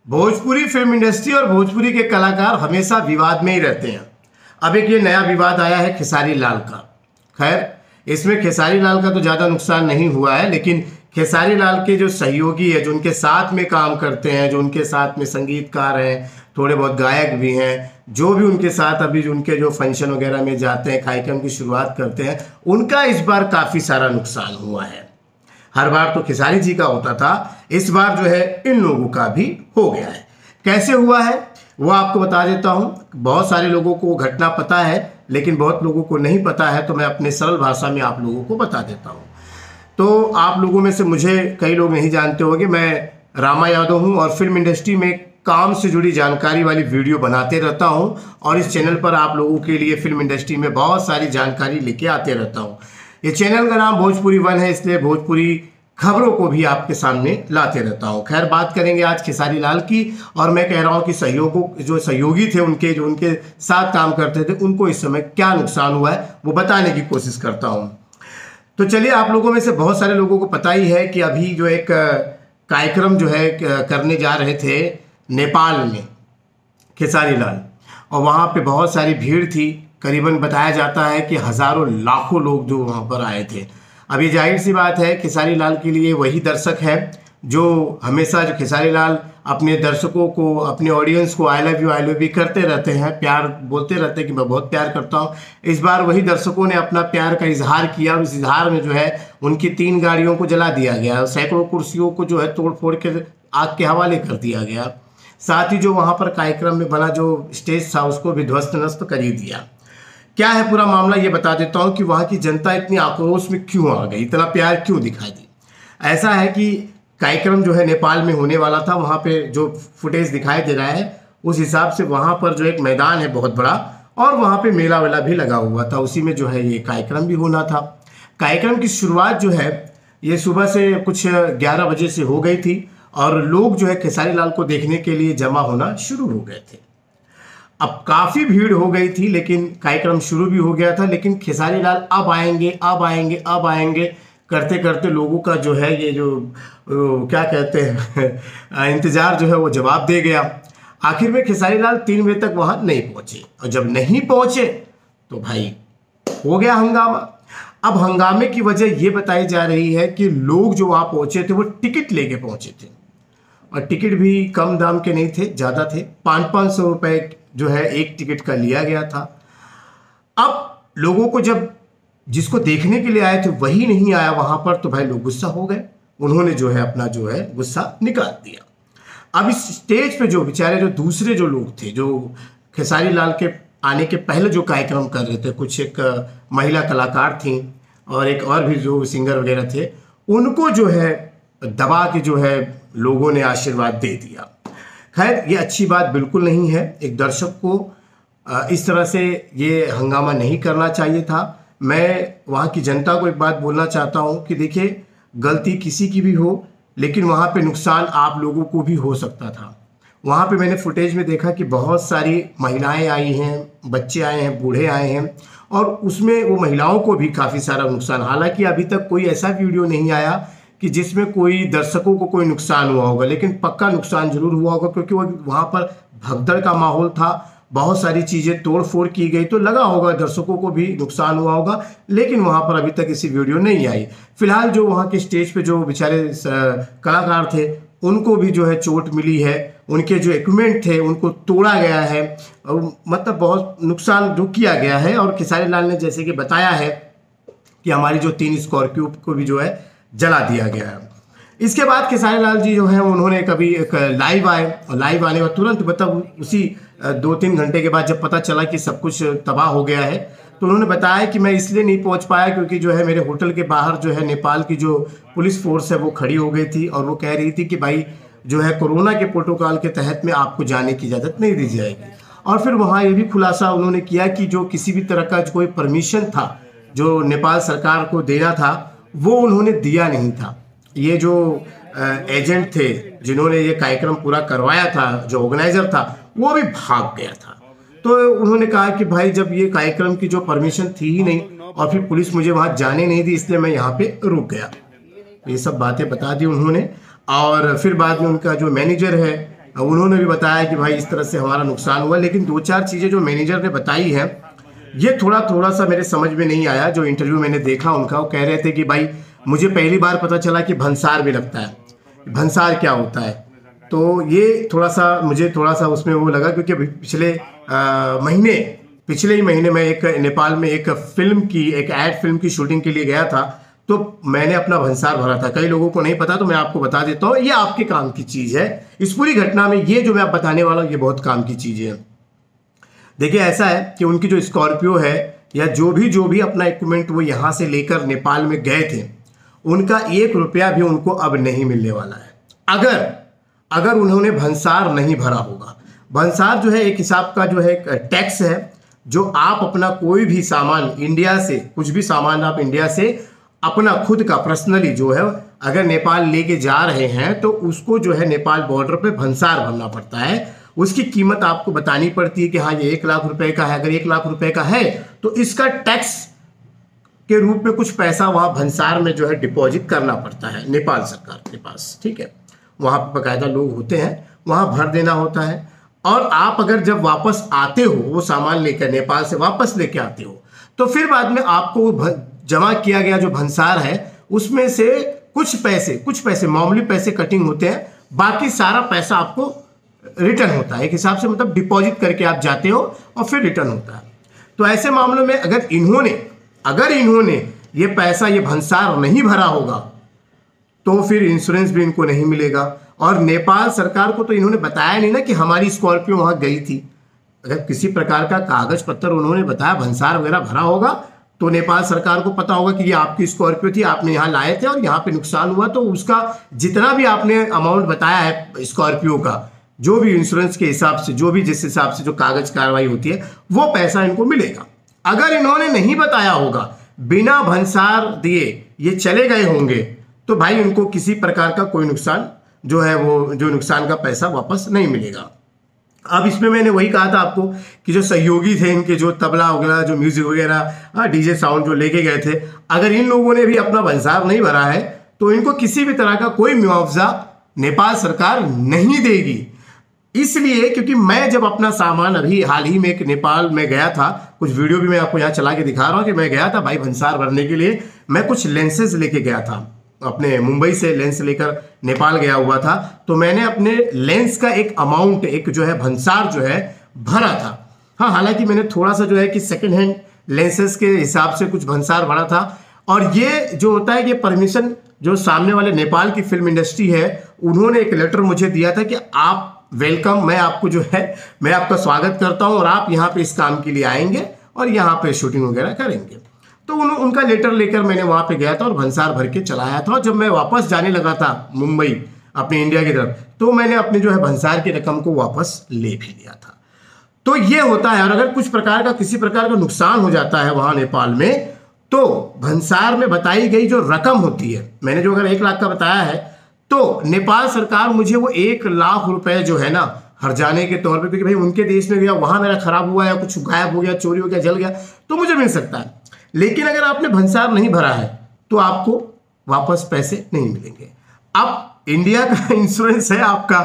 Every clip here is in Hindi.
भोजपुरी फिल्म इंडस्ट्री और भोजपुरी के कलाकार हमेशा विवाद में ही रहते हैं। अब एक ये नया विवाद आया है खेसारी लाल का। खैर इसमें खेसारी लाल का तो ज़्यादा नुकसान नहीं हुआ है, लेकिन खेसारी लाल के जो सहयोगी है, जो उनके साथ में काम करते हैं, जो उनके साथ में संगीतकार हैं, थोड़े बहुत गायक भी हैं, जो भी उनके साथ अभी उनके जो फंक्शन वगैरह में जाते हैं, कार्यक्रम की शुरुआत करते हैं, उनका इस बार काफ़ी सारा नुकसान हुआ है। हर बार तो खेसारी जी का होता था, इस बार जो है इन लोगों का भी हो गया है। कैसे हुआ है वो आपको बता देता हूं। बहुत सारे लोगों को घटना पता है, लेकिन बहुत लोगों को नहीं पता है, तो मैं अपने सरल भाषा में आप लोगों को बता देता हूं। तो आप लोगों में से मुझे कई लोग नहीं जानते होंगे, मैं रामा यादव हूं और फिल्म इंडस्ट्री में काम से जुड़ी जानकारी वाली वीडियो बनाते रहता हूं और इस चैनल पर आप लोगों के लिए फिल्म इंडस्ट्री में बहुत सारी जानकारी लेके आते रहता हूं। ये चैनल का नाम भोजपुरी वन है, इसलिए भोजपुरी खबरों को भी आपके सामने लाते रहता हूं। खैर बात करेंगे आज खेसारी लाल की, और मैं कह रहा हूं कि जो सहयोगी थे उनके, जो उनके साथ काम करते थे, उनको इस समय क्या नुकसान हुआ है वो बताने की कोशिश करता हूं। तो चलिए, आप लोगों में से बहुत सारे लोगों को पता ही है कि अभी जो एक कार्यक्रम जो है करने जा रहे थे नेपाल में खेसारी लाल, और वहाँ पे बहुत सारी भीड़ थी। करीबन बताया जाता है कि हज़ारों लाखों लोग जो वहाँ पर आए थे। अब ये जाहिर सी बात है, खेसारी लाल के लिए वही दर्शक है जो हमेशा, जो खेसारी लाल अपने दर्शकों को, अपने ऑडियंस को आई लव यू करते रहते हैं, प्यार बोलते रहते हैं कि मैं बहुत प्यार करता हूँ। इस बार वही दर्शकों ने अपना प्यार का इजहार किया, और इस इजहार में जो है उनकी 3 गाड़ियों को जला दिया गया, सैकड़ों कुर्सियों को जो है तोड़ फोड़ के आग के हवाले कर दिया गया। साथ ही जो वहाँ पर कार्यक्रम में बना जो स्टेज था उसको भी ध्वस्त नस्त कर ही दिया। क्या है पूरा मामला ये बता देता हूँ कि वहाँ की जनता इतनी आक्रोश में क्यों आ गई, इतना प्यार क्यों दिखाई दी। ऐसा है कि कार्यक्रम जो है नेपाल में होने वाला था, वहाँ पे जो फुटेज दिखाई दे रहा है उस हिसाब से वहाँ पर जो एक मैदान है बहुत बड़ा, और वहाँ पे मेला वेला भी लगा हुआ था, उसी में जो है ये कार्यक्रम भी होना था। कार्यक्रम की शुरुआत जो है ये सुबह से कुछ 11 बजे से हो गई थी, और लोग जो है खेसारी लाल को देखने के लिए जमा होना शुरू हो गए थे। अब काफ़ी भीड़ हो गई थी, लेकिन कार्यक्रम शुरू भी हो गया था, लेकिन खेसारी लाल अब आएंगे अब आएंगे अब आएंगे करते करते लोगों का जो है ये जो क्या कहते हैं इंतज़ार जो है वो जवाब दे गया। आखिर में खेसारी लाल 3 बजे तक वहाँ नहीं पहुँचे, और जब नहीं पहुँचे तो भाई हो गया हंगामा। अब हंगामे की वजह ये बताई जा रही है कि लोग जो वहाँ पहुँचे थे वो टिकट लेके पहुँचे थे, और टिकट भी कम दाम के नहीं थे, ज़्यादा थे। 500-500 रुपये जो है एक टिकट का लिया गया था। अब लोगों को, जब जिसको देखने के लिए आए थे वही नहीं आया वहाँ पर, तो भाई लोग गुस्सा हो गए। उन्होंने जो है अपना जो है गुस्सा निकाल दिया। अब इस स्टेज पे जो बेचारे जो दूसरे जो लोग थे, जो खेसारी लाल के आने के पहले जो कार्यक्रम कर रहे थे, कुछ एक महिला कलाकार थी और एक और भी जो सिंगर वगैरह थे, उनको जो है दबा के जो है लोगों ने आशीर्वाद दे दिया। खैर ये अच्छी बात बिल्कुल नहीं है। एक दर्शक को इस तरह से ये हंगामा नहीं करना चाहिए था। मैं वहाँ की जनता को एक बात बोलना चाहता हूँ कि देखिए, गलती किसी की भी हो, लेकिन वहाँ पे नुकसान आप लोगों को भी हो सकता था। वहाँ पे मैंने फुटेज में देखा कि बहुत सारी महिलाएं आई हैं, बच्चे आए हैं, बूढ़े आए हैं, और उसमें वो महिलाओं को भी काफ़ी सारा नुकसान। हालांकि अभी तक कोई ऐसा वीडियो नहीं आया कि जिसमें कोई दर्शकों को कोई नुकसान हुआ होगा, लेकिन पक्का नुकसान जरूर हुआ होगा, क्योंकि वो वहाँ पर भगदड़ का माहौल था, बहुत सारी चीज़ें तोड़ फोड़ की गई, तो लगा होगा दर्शकों को भी नुकसान हुआ होगा। लेकिन वहाँ पर अभी तक ऐसी वीडियो नहीं आई। फिलहाल जो वहाँ के स्टेज पे जो बेचारे कलाकार थे उनको भी जो है चोट मिली है, उनके जो इक्विपमेंट थे उनको तोड़ा गया है, और मतलब बहुत नुकसान जो किया गया है। और खेसारी लाल ने जैसे कि बताया है कि हमारी जो 3 स्कॉर्पियो को भी जो है जला दिया गया है। इसके बाद खेसारी लाल जी जो है उन्होंने कभी एक लाइव आए, और लाइव आने के बाद तुरंत, मतलब उसी 2-3 घंटे के बाद जब पता चला कि सब कुछ तबाह हो गया है, तो उन्होंने बताया कि मैं इसलिए नहीं पहुंच पाया क्योंकि जो है मेरे होटल के बाहर जो है नेपाल की जो पुलिस फोर्स है वो खड़ी हो गई थी, और वो कह रही थी कि भाई जो है कोरोना के प्रोटोकॉल के तहत में आपको जाने की इजाज़त नहीं दी जाएगी। और फिर वहाँ ये भी खुलासा उन्होंने किया कि जो किसी भी तरह का कोई परमिशन था जो नेपाल सरकार को देना था, वो उन्होंने दिया नहीं था। ये जो एजेंट थे जिन्होंने ये कार्यक्रम पूरा करवाया था, जो ऑर्गेनाइजर था, वो भी भाग गया था। तो उन्होंने कहा कि भाई जब ये कार्यक्रम की जो परमिशन थी ही नहीं, और फिर पुलिस मुझे वहाँ जाने नहीं दी, इसलिए मैं यहाँ पे रुक गया। ये सब बातें बता दी उन्होंने। और फिर बाद में उनका जो मैनेजर है उन्होंने भी बताया कि भाई इस तरह से हमारा नुकसान हुआ, लेकिन 2-4 चीज़ें जो मैनेजर ने बताई हैं ये थोड़ा सा मेरे समझ में नहीं आया। जो इंटरव्यू मैंने देखा उनका, वो कह रहे थे कि भाई मुझे पहली बार पता चला कि भंसार भी लगता है, भंसार क्या होता है। तो ये मुझे थोड़ा सा उसमें वो लगा, क्योंकि पिछले ही महीने मैं एक नेपाल में एक एड फिल्म की शूटिंग के लिए गया था, तो मैंने अपना भंसार भरा था। कई लोगों को नहीं पता, तो मैं आपको बता देता हूँ, ये आपके काम की चीज़ है। इस पूरी घटना में ये जो मैं आप बताने वाला हूँ ये बहुत काम की चीज़ है। देखिए ऐसा है कि उनकी जो स्कॉर्पियो है या जो भी अपना इक्विपमेंट वो यहाँ से लेकर नेपाल में गए थे, उनका 1 रुपया भी उनको अब नहीं मिलने वाला है, अगर उन्होंने भंसार नहीं भरा होगा। भंसार जो है एक हिसाब का जो है टैक्स है, जो आप अपना कोई भी सामान इंडिया से, कुछ भी सामान आप इंडिया से अपना खुद का पर्सनली जो है अगर नेपाल लेके जा रहे हैं, तो उसको जो है नेपाल बॉर्डर पे भंसार भरना पड़ता है। उसकी कीमत आपको बतानी पड़ती है कि हाँ ये 1 लाख रुपए का है। अगर 1 लाख रुपए का है तो इसका टैक्स के रूप में कुछ पैसा वहाँ भंसार में जो है डिपॉजिट करना पड़ता है नेपाल सरकार के पास, ठीक है। वहाँ पर बाकायदा लोग होते हैं, वहाँ भर देना होता है। और आप अगर जब वापस आते हो वो सामान लेकर, नेपाल से वापस लेके आते हो, तो फिर बाद में आपको जमा किया गया जो भंसार है उसमें से कुछ पैसे मामूली पैसे कटिंग होते हैं, बाकी सारा पैसा आपको रिटर्न होता है। एक हिसाब से मतलब डिपॉजिट करके आप जाते हो और फिर रिटर्न होता है। तो ऐसे मामलों में अगर इन्होंने ये पैसा, ये भंसार नहीं भरा होगा, तो फिर इंश्योरेंस भी इनको नहीं मिलेगा। और नेपाल सरकार को तो इन्होंने बताया नहीं ना कि हमारी स्कॉर्पियो वहां गई थी। अगर किसी प्रकार का कागज पत्र उन्होंने बताया, भंसार वगैरह भरा होगा, तो नेपाल सरकार को पता होगा कि ये आपकी स्कॉर्पियो थी, आपने यहाँ लाए थे और यहाँ पे नुकसान हुआ, तो उसका जितना भी आपने अमाउंट बताया है स्कॉर्पियो का, जो भी इंश्योरेंस के हिसाब से, जो भी जिस हिसाब से जो कागज कार्रवाई होती है, वो पैसा इनको मिलेगा। अगर इन्होंने नहीं बताया होगा, बिना भंसार दिए ये चले गए होंगे, तो भाई उनको किसी प्रकार का कोई नुकसान जो है वो जो नुकसान का पैसा वापस नहीं मिलेगा। अब इसमें मैंने वही कहा था आपको कि जो सहयोगी थे इनके, जो तबला वगैरह, जो म्यूजिक वगैरह, डीजे साउंड जो लेके गए थे, अगर इन लोगों ने भी अपना भंसार नहीं भरा है तो इनको किसी भी तरह का कोई मुआवजा नेपाल सरकार नहीं देगी। इसलिए क्योंकि मैं जब अपना सामान अभी हाल ही में एक नेपाल में गया था, कुछ वीडियो भी मैं आपको यहाँ चला के दिखा रहा हूँ कि मैं गया था भाई भंसार भरने के लिए। मैं कुछ लेंसेज लेके गया था, अपने मुंबई से लेंस लेकर नेपाल गया हुआ था, तो मैंने अपने लेंस का एक अमाउंट, एक जो है भंसार जो है भरा था। हाँ, हालांकि मैंने थोड़ा सा जो है कि सेकंड हैंड लेंसेज के हिसाब से कुछ भंसार भरा था। और ये जो होता है कि परमिशन जो सामने वाले नेपाल की फिल्म इंडस्ट्री है, उन्होंने एक लेटर मुझे दिया था कि आप वेलकम, मैं आपको जो है मैं आपका स्वागत करता हूं और आप यहाँ पे इस काम के लिए आएंगे और यहाँ पे शूटिंग वगैरह करेंगे। तो उनका लेटर लेकर मैंने वहां पे गया था और भंसार भर के चला आया था। और जब मैं वापस जाने लगा था मुंबई अपने इंडिया की तरफ, तो मैंने अपने जो है भंसार की रकम को वापस ले भी लिया था। तो ये होता है। और अगर कुछ प्रकार का, किसी प्रकार का नुकसान हो जाता है वहां नेपाल में, तो भंसार में बताई गई जो रकम होती है, मैंने जो अगर 1 लाख का बताया है, तो नेपाल सरकार मुझे वो 1 लाख रुपए जो है ना हर्जाने के तौर पे, क्योंकि भाई उनके देश में गया, वहां मेरा खराब हुआ या कुछ गायब हो गया, चोरी हो गया, जल गया, तो मुझे मिल सकता है। लेकिन अगर आपने भंसार नहीं भरा है तो आपको वापस पैसे नहीं मिलेंगे। अब इंडिया का इंश्योरेंस है आपका,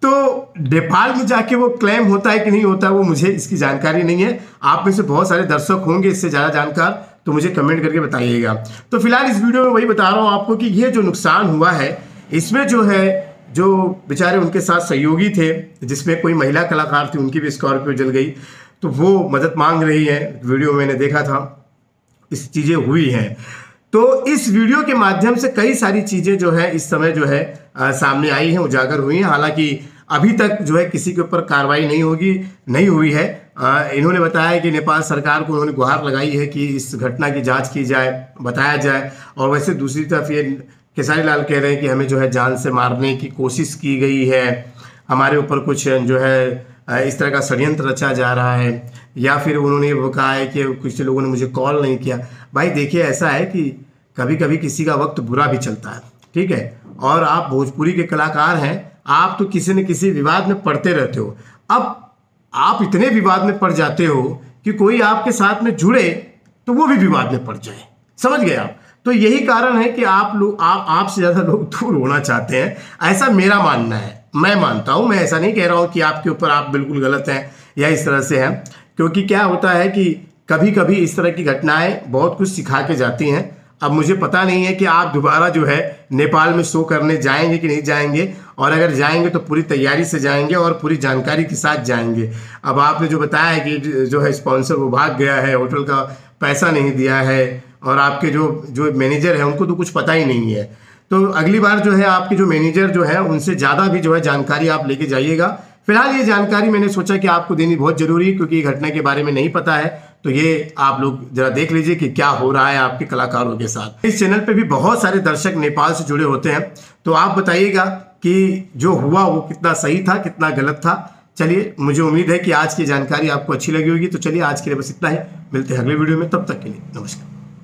तो नेपाल में जाके वो क्लेम होता है कि नहीं होता है, वो मुझे इसकी जानकारी नहीं है। आप में से बहुत सारे दर्शक होंगे इससे ज़्यादा जानकार, तो मुझे कमेंट करके बताइएगा। तो फिलहाल इस वीडियो में वही बता रहा हूँ आपको कि ये जो नुकसान हुआ है, इसमें जो है जो बेचारे उनके साथ सहयोगी थे, जिसमें कोई महिला कलाकार थी, उनकी भी स्कॉर्पियो जल गई, तो वो मदद मांग रही है। वीडियो मैंने देखा था, इस चीज़ें हुई हैं। तो इस वीडियो के माध्यम से कई सारी चीज़ें जो है इस समय जो है सामने आई हैं, उजागर हुई हैं। हालांकि अभी तक जो है किसी के ऊपर कार्रवाई नहीं हुई है। इन्होंने बताया कि नेपाल सरकार को उन्होंने गुहार लगाई है कि इस घटना की जांच की जाए, बताया जाए। और वैसे दूसरी तरफ ये खेसारी लाल कह रहे हैं कि हमें जो है जान से मारने की कोशिश की गई है, हमारे ऊपर कुछ जो है इस तरह का षड्यंत्र रचा जा रहा है, या फिर उन्होंने वो कहा है कि कुछ लोगों ने मुझे कॉल नहीं किया। भाई देखिए, ऐसा है कि कभी कभी किसी का वक्त बुरा भी चलता है, ठीक है। और आप भोजपुरी के कलाकार हैं, आप तो किसी न किसी विवाद में पड़ते रहते हो। अब आप इतने विवाद में पड़ जाते हो कि कोई आपके साथ में जुड़े तो वो भी विवाद में पड़ जाए, समझ गए आप। तो यही कारण है कि आप लोग आपसे ज़्यादा लोग दूर होना चाहते हैं, ऐसा मेरा मानना है। मैं मानता हूँ। मैं ऐसा नहीं कह रहा हूँ कि आपके ऊपर आप बिल्कुल गलत हैं या इस तरह से हैं, क्योंकि क्या होता है कि कभी कभी इस तरह की घटनाएं बहुत कुछ सिखा के जाती हैं। अब मुझे पता नहीं है कि आप दोबारा जो है नेपाल में शो करने जाएंगे कि नहीं जाएंगे, और अगर जाएंगे तो पूरी तैयारी से जाएंगे और पूरी जानकारी के साथ जाएंगे। अब आपने जो बताया है कि जो है स्पॉन्सर वो भाग गया है, होटल का पैसा नहीं दिया है, और आपके जो जो मैनेजर है उनको तो कुछ पता ही नहीं है। तो अगली बार जो है आपके जो मैनेजर जो है उनसे ज़्यादा भी जो है जानकारी आप लेके जाइएगा। फिलहाल ये जानकारी मैंने सोचा कि आपको देनी बहुत जरूरी है, क्योंकि ये घटना के बारे में नहीं पता है। तो ये आप लोग जरा देख लीजिए कि क्या हो रहा है आपके कलाकारों के साथ। इस चैनल पे भी बहुत सारे दर्शक नेपाल से जुड़े होते हैं, तो आप बताइएगा कि जो हुआ वो कितना सही था, कितना गलत था। चलिए, मुझे उम्मीद है कि आज की जानकारी आपको अच्छी लगी होगी। तो चलिए, आज के लिए बस इतना ही। मिलते हैं अगले वीडियो में, तब तक के लिए नमस्कार।